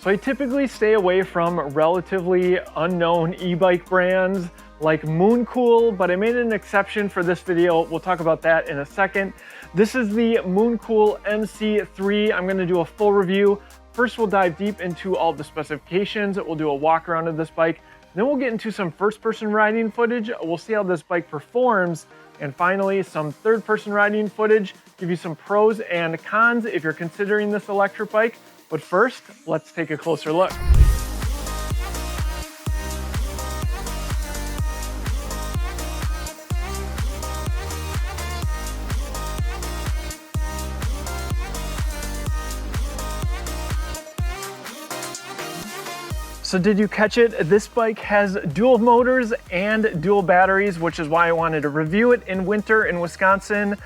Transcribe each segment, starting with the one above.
So I typically stay away from relatively unknown e-bike brands like MoonCool, but I made an exception for this video. We'll talk about that in a second. This is the MoonCool MC3. I'm gonna do a full review. First, we'll dive deep into all the specifications. We'll do a walk around of this bike. Then we'll get into some first-person riding footage. We'll see how this bike performs. And finally, some third-person riding footage, give you some pros and cons if you're considering this electric bike. But first, let's take a closer look. So did you catch it? This bike has dual motors and dual batteries, which is why I wanted to review it in winter in Wisconsin.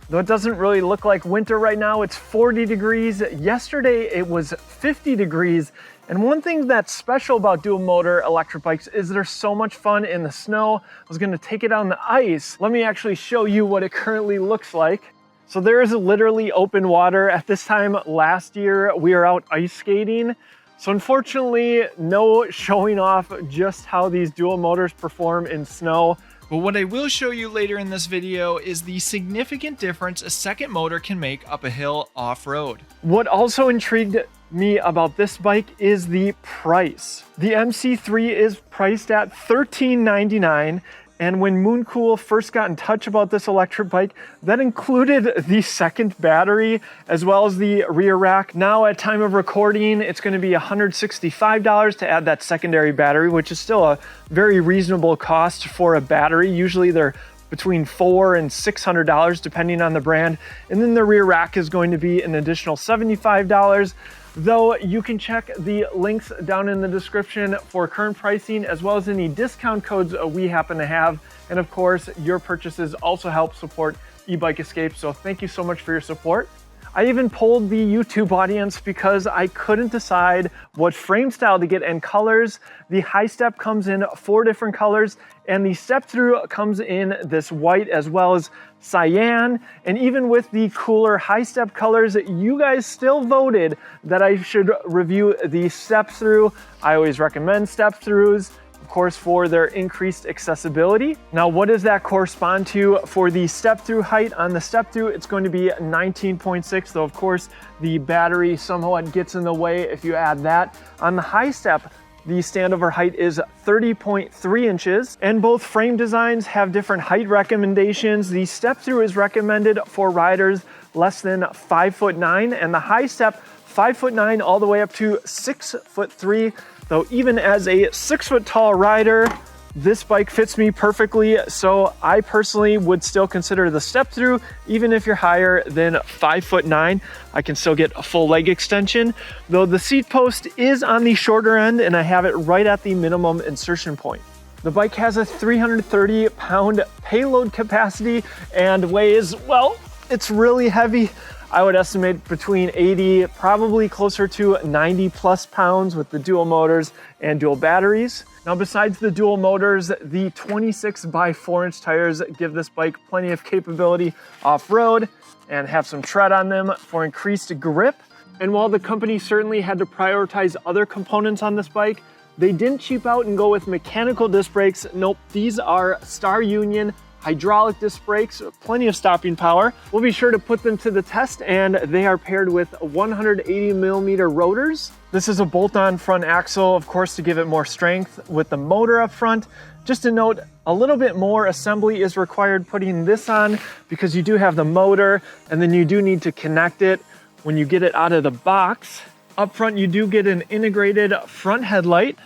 Though it doesn't really look like winter right now, it's 40 degrees. Yesterday it was 50 degrees. And one thing that's special about dual motor electric bikes is they're so much fun in the snow. I was gonna take it on the ice. Let me actually show you what it currently looks like. So there is literally open water. At this time last year, we were out ice skating. So unfortunately, no showing off just how these dual motors perform in snow. But what I will show you later in this video is the significant difference a second motor can make up a hill off-road. What also intrigued me about this bike is the price. The MC3 is priced at $13.99. And when MoonCool first got in touch about this electric bike, that included the second battery as well as the rear rack. Now at time of recording, it's going to be $165 to add that secondary battery, which is still a very reasonable cost for a battery. Usually they're between $400 and $600 depending on the brand. And then the rear rack is going to be an additional $75. Though you can check the links down in the description for current pricing as well as any discount codes we happen to have. And of course, your purchases also help support eBike Escape. So thank you so much for your support. I even polled the YouTube audience because I couldn't decide what frame style to get and colors. The high step comes in 4 different colors and the step through comes in this white as well as cyan. And even with the cooler high step colors, you guys still voted that I should review the step through. I always recommend step throughs, of course, for their increased accessibility. Now, what does that correspond to for the step through height? On the step through, it's going to be 19.6, though of course the battery somewhat gets in the way if you add that. On the high step, the standover height is 30.3 inches, and both frame designs have different height recommendations. The step through is recommended for riders less than 5'9", and the high step 5'9" all the way up to 6'3". Though even as a 6 foot tall rider, this bike fits me perfectly. So I personally would still consider the step through, even if you're higher than 5'9", I can still get a full leg extension. Though the seat post is on the shorter end and I have it right at the minimum insertion point. The bike has a 330 pound payload capacity and weighs, well, it's really heavy. I would estimate between 80, probably closer to 90 plus pounds with the dual motors and dual batteries. Now, besides the dual motors, the 26 by 4 inch tires give this bike plenty of capability off-road and have some tread on them for increased grip. And while the company certainly had to prioritize other components on this bike, they didn't cheap out and go with mechanical disc brakes. Nope, these are Star Union hydraulic disc brakes, plenty of stopping power. We'll be sure to put them to the test, and they are paired with 180 millimeter rotors. This is a bolt-on front axle, of course, to give it more strength with the motor up front. Just to note, a little bit more assembly is required putting this on because you do have the motor and then you do need to connect it when you get it out of the box. Up front, you do get an integrated front headlight.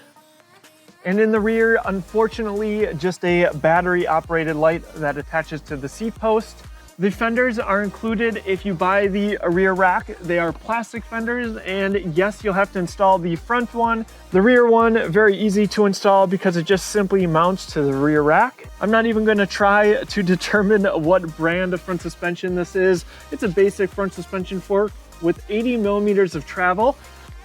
And in the rear, unfortunately, just a battery-operated light that attaches to the seat post. The fenders are included if you buy the rear rack. They are plastic fenders, and yes, you'll have to install the front one. The rear one, very easy to install because it just simply mounts to the rear rack. I'm not even going to try to determine what brand of front suspension this is. It's a basic front suspension fork with 80 millimeters of travel.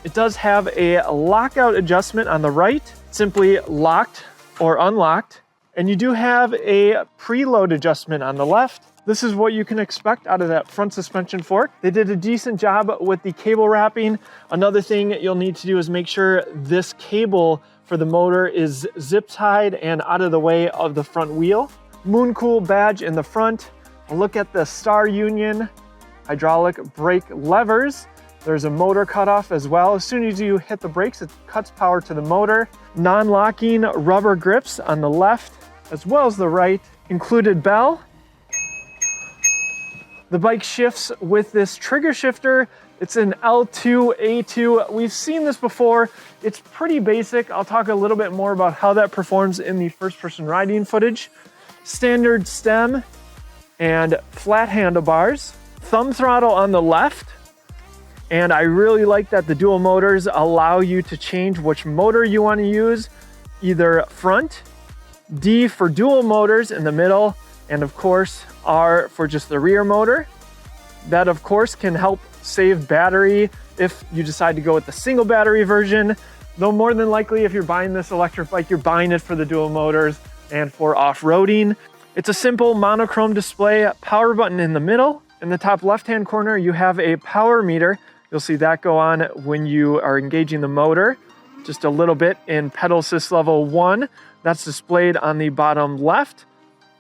It does have a lockout adjustment on the right, simply locked or unlocked. And you do have a preload adjustment on the left. This is what you can expect out of that front suspension fork. They did a decent job with the cable wrapping. Another thing you'll need to do is make sure this cable for the motor is zip tied and out of the way of the front wheel. MoonCool badge in the front. A look at the Star Union hydraulic brake levers. There's a motor cutoff as well. As soon as you hit the brakes, it cuts power to the motor. Non-locking rubber grips on the left as well as the right. Included bell. The bike shifts with this trigger shifter. It's an L2, A2. We've seen this before. It's pretty basic. I'll talk a little bit more about how that performs in the first-person riding footage. Standard stem and flat handlebars. Thumb throttle on the left. And I really like that the dual motors allow you to change which motor you want to use, either front, D for dual motors in the middle, and of course, R for just the rear motor. That of course can help save battery if you decide to go with the single battery version, though more than likely if you're buying this electric bike, you're buying it for the dual motors and for off-roading. It's a simple monochrome display, power button in the middle. In the top left-hand corner, you have a power meter. You'll see that go on when you are engaging the motor. Just a little bit in pedal assist level 1. That's displayed on the bottom left.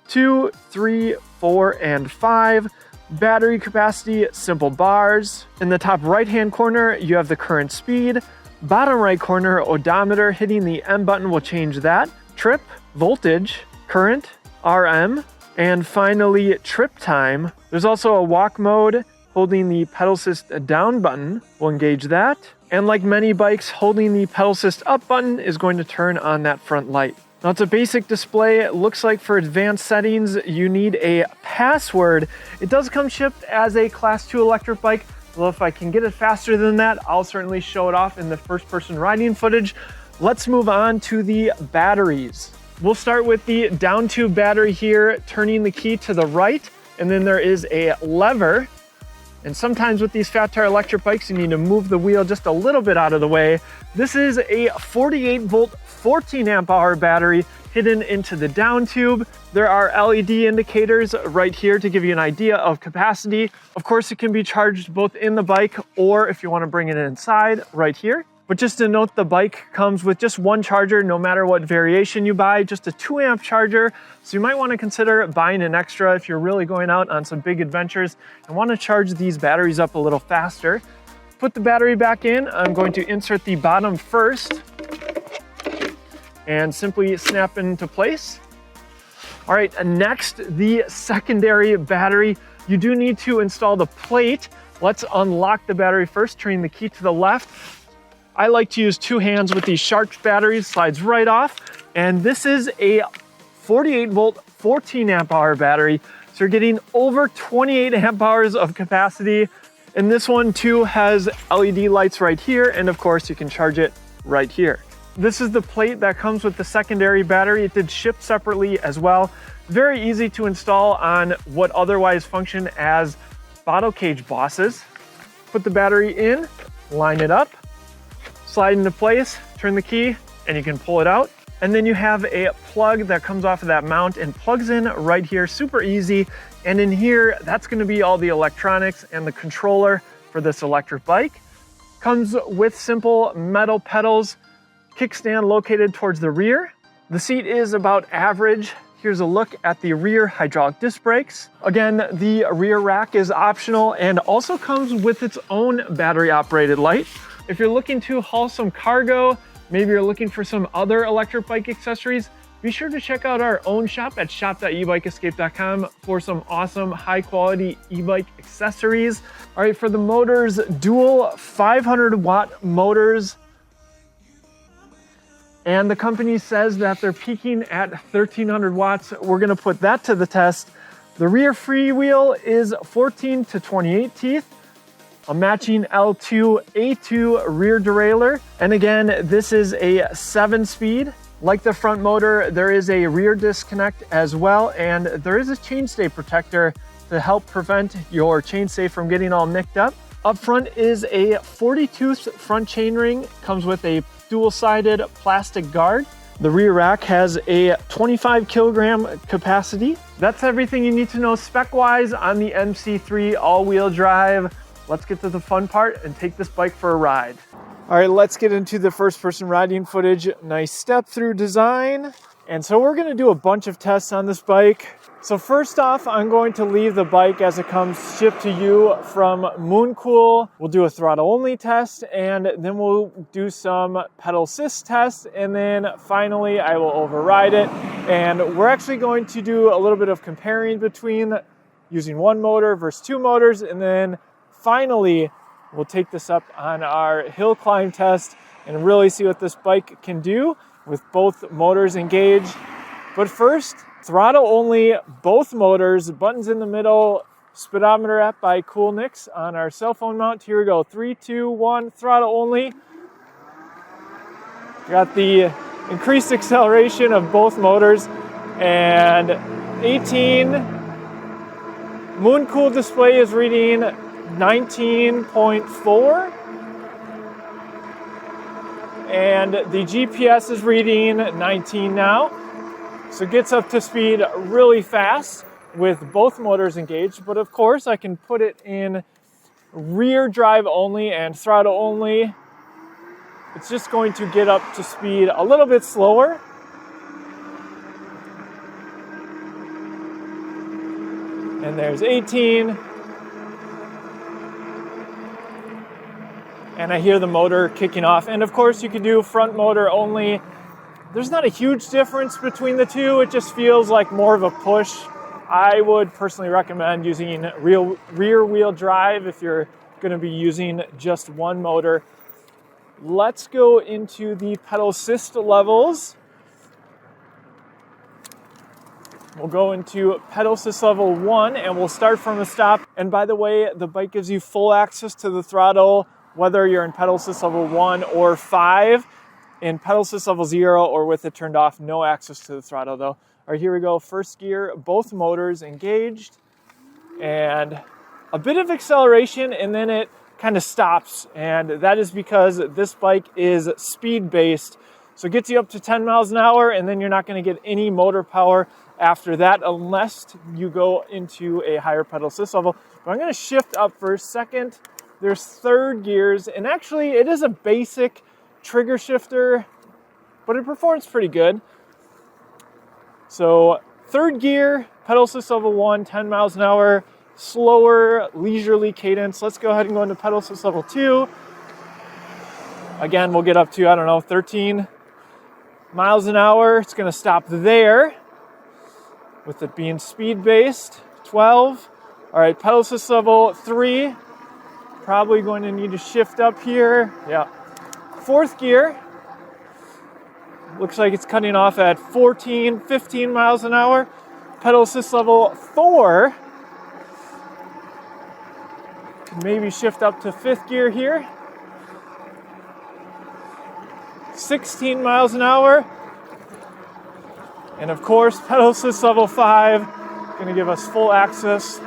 2, 3, 4, and 5. Battery capacity, simple bars. In the top right-hand corner, you have the current speed. Bottom right corner, odometer. Hitting the M button will change that. Trip, voltage, current, RM, and finally trip time. There's also a walk mode. Holding the pedal assist down button will engage that. And like many bikes, holding the pedal assist up button is going to turn on that front light. Now it's a basic display. It looks like for advanced settings, you need a password. It does come shipped as a Class 2 electric bike. Well, if I can get it faster than that, I'll certainly show it off in the first-person riding footage. Let's move on to the batteries. We'll start with the down tube battery here, turning the key to the right, and then there is a lever. And sometimes with these fat tire electric bikes, you need to move the wheel just a little bit out of the way. This is a 48 volt, 14 amp hour battery hidden into the down tube. There are LED indicators right here to give you an idea of capacity. Of course, it can be charged both in the bike or if you want to bring it inside right here. But just to note, the bike comes with just one charger, no matter what variation you buy, just a 2 amp charger. So you might want to consider buying an extra if you're really going out on some big adventures and want to charge these batteries up a little faster. Put the battery back in. I'm going to insert the bottom first and simply snap into place. All right, next, the secondary battery. You do need to install the plate. Let's unlock the battery first, turning the key to the left. I like to use 2 hands with these Shark batteries, slides right off. And this is a 48 volt, 14 amp hour battery. So you're getting over 28 amp hours of capacity. And this one too has LED lights right here. And of course you can charge it right here. This is the plate that comes with the secondary battery. It did ship separately as well. Very easy to install on what otherwise function as bottle cage bosses. Put the battery in, line it up, slide into place, turn the key, and you can pull it out. And then you have a plug that comes off of that mount and plugs in right here, super easy. And in here, that's gonna be all the electronics and the controller for this electric bike. Comes with simple metal pedals, kickstand located towards the rear. The seat is about average. Here's a look at the rear hydraulic disc brakes. Again, the rear rack is optional and also comes with its own battery operated light. If you're looking to haul some cargo, maybe you're looking for some other electric bike accessories, be sure to check out our own shop at shop.ebikeescape.com for some awesome high quality e-bike accessories. All right, for the motors, dual 500 watt motors. And the company says that they're peaking at 1300 watts. We're gonna put that to the test. The rear freewheel is 14 to 28 teeth. A matching L2, A2 rear derailleur. And again, this is a 7-speed. Like the front motor, there is a rear disconnect as well, and there is a chainstay protector to help prevent your chainstay from getting all nicked up. Up front is a 40 tooth front chainring, comes with a dual-sided plastic guard. The rear rack has a 25 kilogram capacity. That's everything you need to know spec-wise on the MC3 all-wheel drive. Let's get to the fun part and take this bike for a ride. All right, let's get into the first-person riding footage. Nice step-through design. And so we're gonna do a bunch of tests on this bike. So first off, I'm going to leave the bike as it comes shipped to you from MoonCool. We'll do a throttle-only test, and then we'll do some pedal assist tests, and then finally I will override it. And we're actually going to do a little bit of comparing between using one motor versus two motors, and then finally we'll take this up on our hill climb test and really see what this bike can do with both motors engaged. But first, throttle only, both motors, buttons in the middle, speedometer app by Coolnix on our cell phone mount. Here we go, 3, 2, 1, throttle only. Got the increased acceleration of both motors, and 18. MoonCool display is reading 19.4. And the GPS is reading 19 now. So it gets up to speed really fast with both motors engaged, but of course I can put it in rear drive only and throttle only. It's just going to get up to speed a little bit slower. And there's 18. And I hear the motor kicking off. And of course you can do front motor only. There's not a huge difference between the two. It just feels like more of a push. I would personally recommend using rear wheel drive if you're going to be using just one motor. Let's go into the pedal assist levels. We'll go into pedal assist level 1 and we'll start from the stop. And by the way, the bike gives you full access to the throttle, whether you're in pedal assist level 1 or 5. In pedal assist level 0 or with it turned off, no access to the throttle though. All right, here we go. First gear, both motors engaged, and a bit of acceleration, and then it kind of stops. And that is because this bike is speed-based. So it gets you up to 10 miles an hour, and then you're not going to get any motor power after that unless you go into a higher pedal assist level. But I'm going to shift up for a second. There's third gears, and actually it is a basic trigger shifter, but it performs pretty good. So third gear, pedal assist level 1, 10 miles an hour, slower, leisurely cadence. Let's go ahead and go into pedal assist level 2. Again, we'll get up to, 13 miles an hour. It's going to stop there with it being speed-based. 12. All right, pedal assist level 3. Probably going to need to shift up here. Yeah. Fourth gear, looks like it's cutting off at 14, 15 miles an hour. Pedal assist level 4. Maybe shift up to fifth gear here. 16 miles an hour. And of course, pedal assist level 5, gonna give us full access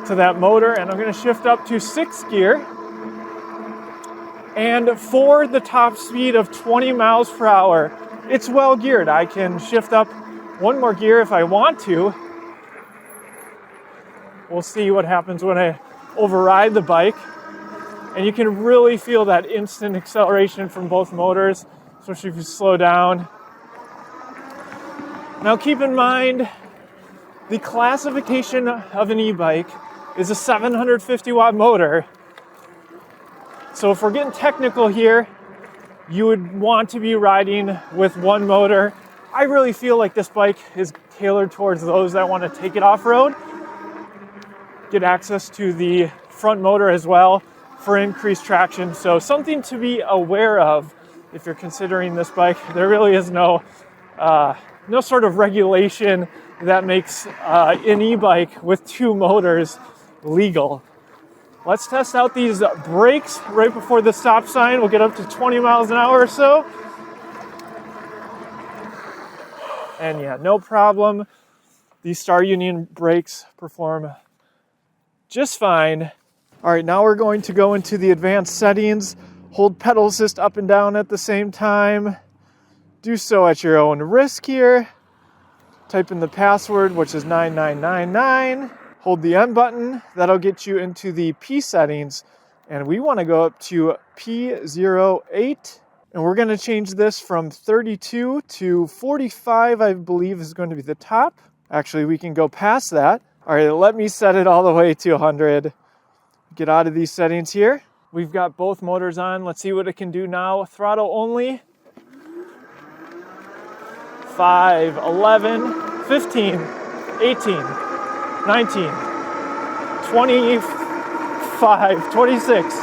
to that motor. And I'm gonna shift up to sixth gear. And for the top speed of 20 miles per hour, it's well geared. I can shift up one more gear if I want to. We'll see what happens when I override the bike. And you can really feel that instant acceleration from both motors, especially if you slow down. Now keep in mind, the classification of an e-bike is a 750 watt motor. So if we're getting technical here, you would want to be riding with one motor. I really feel like this bike is tailored towards those that want to take it off-road, get access to the front motor as well for increased traction. So something to be aware of if you're considering this bike. There really is no sort of regulation that makes an e-bike with two motors legal. Let's test out these brakes right before the stop sign. We'll get up to 20 miles an hour or so. And yeah, no problem. These Star Union brakes perform just fine. All right, now we're going to go into the advanced settings. Hold pedal assist up and down at the same time. Do so at your own risk here. Type in the password, which is 9999. Hold the M button. That'll get you into the P settings. And we want to go up to P08. And we're going to change this from 32 to 45, I believe is going to be the top. Actually, we can go past that. All right, let me set it all the way to 100. Get out of these settings here. We've got both motors on. Let's see what it can do now. Throttle only. 5, 11, 15, 18, 19, 25, 26.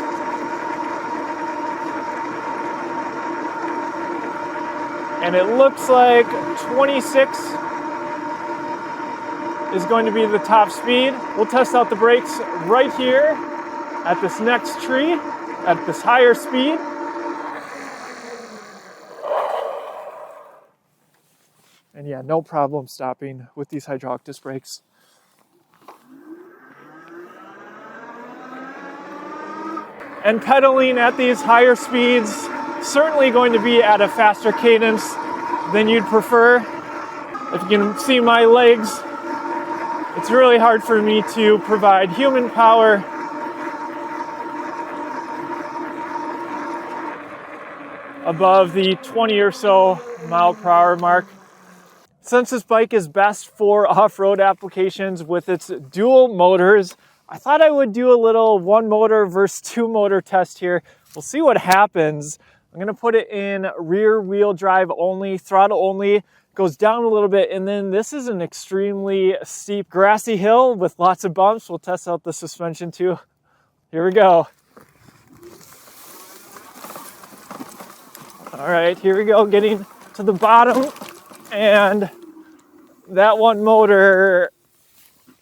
And it looks like 26 is going to be the top speed. We'll test out the brakes right here at this next tree at this higher speed. And yeah, no problem stopping with these hydraulic disc brakes. And pedaling at these higher speeds, certainly going to be at a faster cadence than you'd prefer. If you can see my legs, it's really hard for me to provide human power above the 20 or so mile per hour mark. Since this bike is best for off-road applications with its dual motors, I thought I would do a little one motor versus two motor test here. We'll see what happens. I'm gonna put it in rear wheel drive only, throttle only, goes down a little bit, and then this is an extremely steep grassy hill with lots of bumps. We'll test out the suspension too. Here we go. All right, here we go, getting to the bottom, and that one motor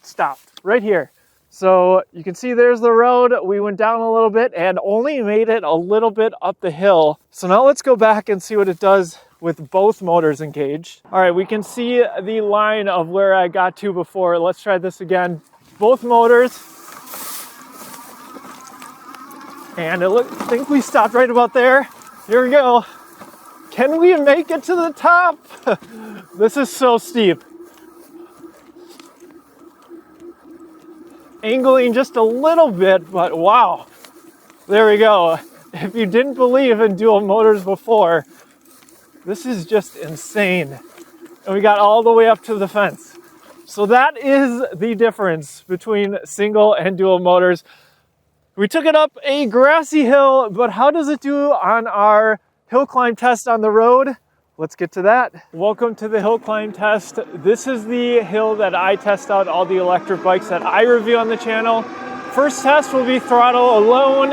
stopped right here. So you can see there's the road. We went down a little bit and only made it a little bit up the hill. So now let's go back and see what it does with both motors engaged. All right, we can see the line of where I got to before. Let's try this again. Both motors. And I think we stopped right about there. Here we go. Can we make it to the top? This is so steep. Angling just a little bit, but wow. There we go. If you didn't believe in dual motors before, this is just insane. And we got all the way up to the fence. So that is the difference between single and dual motors. We took it up a grassy hill, but how does it do on our hill climb test on the road? Let's get to that. Welcome to the hill climb test. This is the hill that I test out all the electric bikes that I review on the channel. First test will be throttle alone.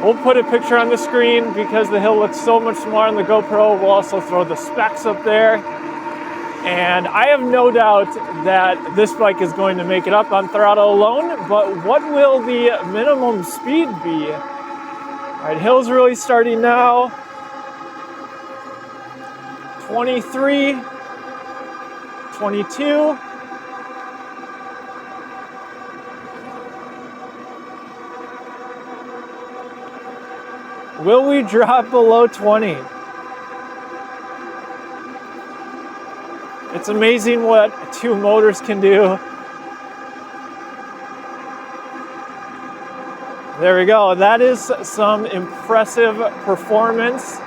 We'll put a picture on the screen because the hill looks so much smaller on the GoPro. We'll also throw the specs up there. And I have no doubt that this bike is going to make it up on throttle alone, but what will the minimum speed be? All right, hill's really starting now. 23, 22. Will we drop below 20? It's amazing what two motors can do. There we go. That is some impressive performance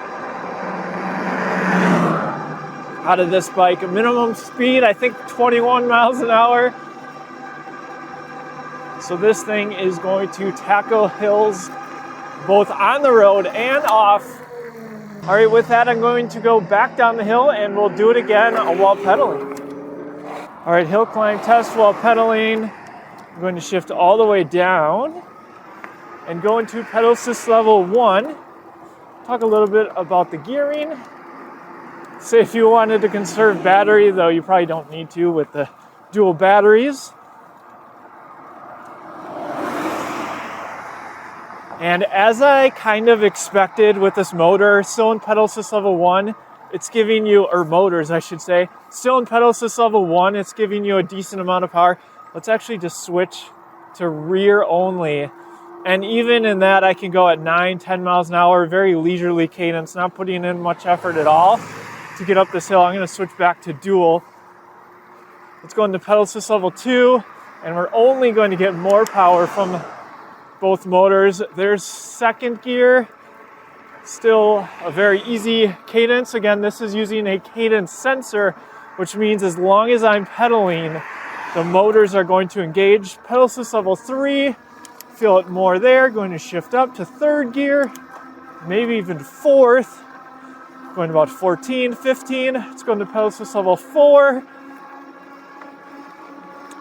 out of this bike. Minimum speed, I think 21 miles an hour. So this thing is going to tackle hills both on the road and off. All right, with that, I'm going to go back down the hill and we'll do it again while pedaling. All right, hill climb test while pedaling. I'm going to shift all the way down and go into pedal assist level 1. Talk a little bit about the gearing. Say if you wanted to conserve battery, though you probably don't need to with the dual batteries. And as I kind of expected with this motor, still in pedal assist level 1, it's giving you, or motors I should say, still in pedal assist level 1, it's giving you a decent amount of power. Let's actually just switch to rear only. And even in that, I can go at 9, 10 miles an hour, very leisurely cadence, not putting in much effort at all. to get up this hill. I'm going to switch back to dual. Let's go into pedal assist level 2, and we're only going to get more power from both motors. There's second gear, still a very easy cadence. Again, this is using a cadence sensor, which means as long as I'm pedaling, the motors are going to engage. Pedal assist level 3, feel it more there. Going to shift up to third gear, maybe even fourth. Going to about 14, 15. Let's go into pedal assist level 4.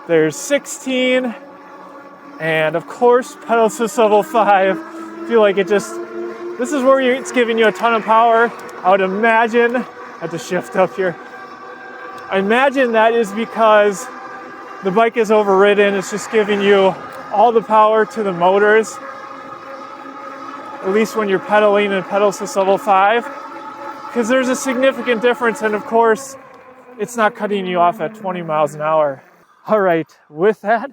There's 16. And of course, pedal assist level 5. I feel like this is where it's giving you a ton of power. I would imagine, I have to shift up here. I imagine that is because the bike is overridden. It's just giving you all the power to the motors, at least when you're pedaling in pedal assist level 5, because there's a significant difference. And of course, it's not cutting you off at 20 miles an hour. All right, with that,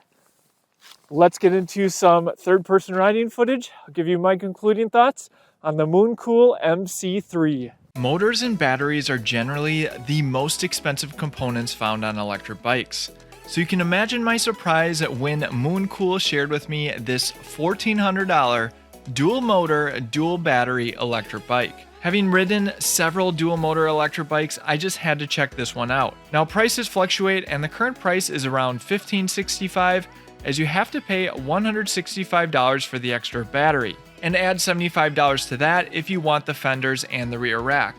let's get into some third-person riding footage. I'll give you my concluding thoughts on the MoonCool MC3. Motors and batteries are generally the most expensive components found on electric bikes. So you can imagine my surprise when MoonCool shared with me this $1,400 dual motor, dual battery electric bike. Having ridden several dual motor electric bikes, I just had to check this one out. Now prices fluctuate, and the current price is around $1,565, as you have to pay $165 for the extra battery, and add $75 to that if you want the fenders and the rear rack.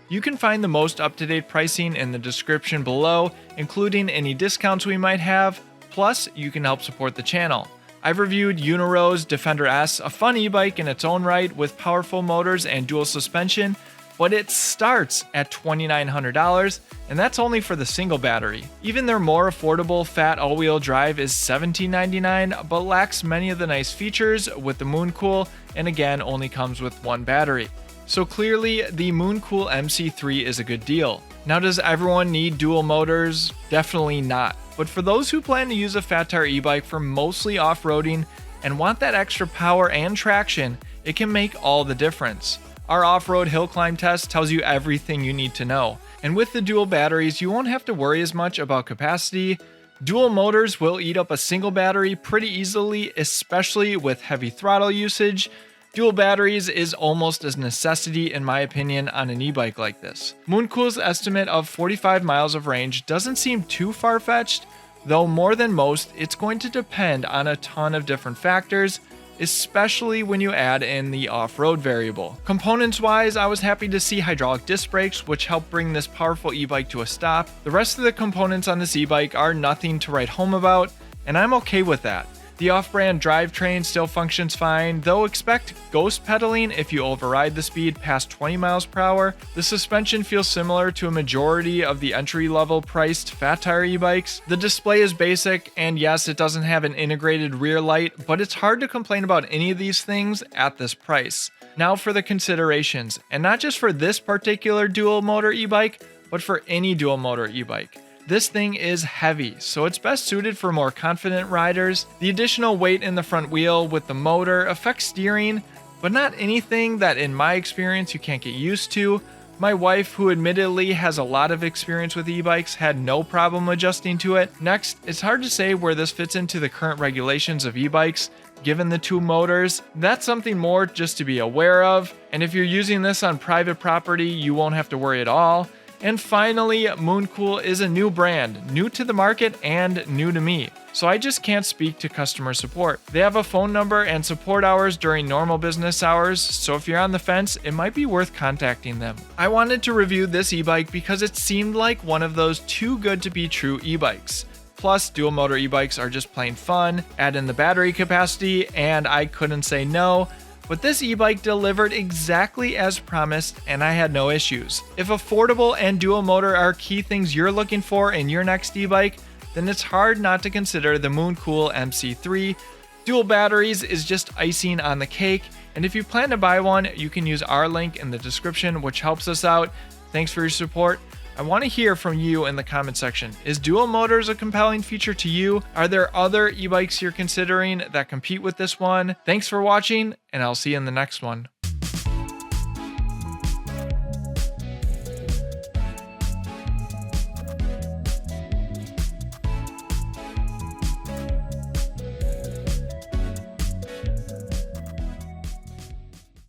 You can find the most up-to-date pricing in the description below, including any discounts we might have, plus you can help support the channel. I've reviewed Uniro's Defender S, a fun e-bike in its own right with powerful motors and dual suspension, but it starts at $2,900, and that's only for the single battery. Even their more affordable fat all-wheel drive is $17.99, but lacks many of the nice features with the MoonCool, and again only comes with one battery. So clearly, the MoonCool MC3 is a good deal. Now, does everyone need dual motors? Definitely not. But for those who plan to use a fat tire e-bike for mostly off-roading and want that extra power and traction, it can make all the difference. Our off-road hill climb test tells you everything you need to know. And with the dual batteries, you won't have to worry as much about capacity. Dual motors will eat up a single battery pretty easily, especially with heavy throttle usage. Dual batteries is almost a necessity in my opinion on an e-bike like this. MoonCool's estimate of 45 miles of range doesn't seem too far-fetched, though more than most, it's going to depend on a ton of different factors, especially when you add in the off-road variable. Components-wise, I was happy to see hydraulic disc brakes, which help bring this powerful e-bike to a stop. The rest of the components on this e-bike are nothing to write home about, and I'm okay with that. The off-brand drivetrain still functions fine, though expect ghost pedaling if you override the speed past 20 miles per hour. The suspension feels similar to a majority of the entry-level priced fat tire e-bikes. The display is basic, and yes, it doesn't have an integrated rear light, but it's hard to complain about any of these things at this price. Now for the considerations, and not just for this particular dual motor e-bike, but for any dual motor e-bike. This thing is heavy, so it's best suited for more confident riders. The additional weight in the front wheel with the motor affects steering, but not anything that in my experience you can't get used to. My wife, who admittedly has a lot of experience with e-bikes, had no problem adjusting to it. Next, it's hard to say where this fits into the current regulations of e-bikes, given the two motors. That's something more just to be aware of, and if you're using this on private property, you won't have to worry at all. And finally, MoonCool is a new brand, new to the market and new to me, so I just can't speak to customer support. They have a phone number and support hours during normal business hours, so if you're on the fence, it might be worth contacting them. I wanted to review this e-bike because it seemed like one of those too good to be true e-bikes. Plus, dual motor e-bikes are just plain fun, add in the battery capacity, and I couldn't say no. But this e-bike delivered exactly as promised, and I had no issues. If affordable and dual motor are key things you're looking for in your next e-bike, then it's hard not to consider the MoonCool MC3. Dual batteries is just icing on the cake, and if you plan to buy one, you can use our link in the description, which helps us out. Thanks for your support. I want to hear from you in the comment section. Is dual motors a compelling feature to you? Are there other e-bikes you're considering that compete with this one? Thanks for watching, and I'll see you in the next one.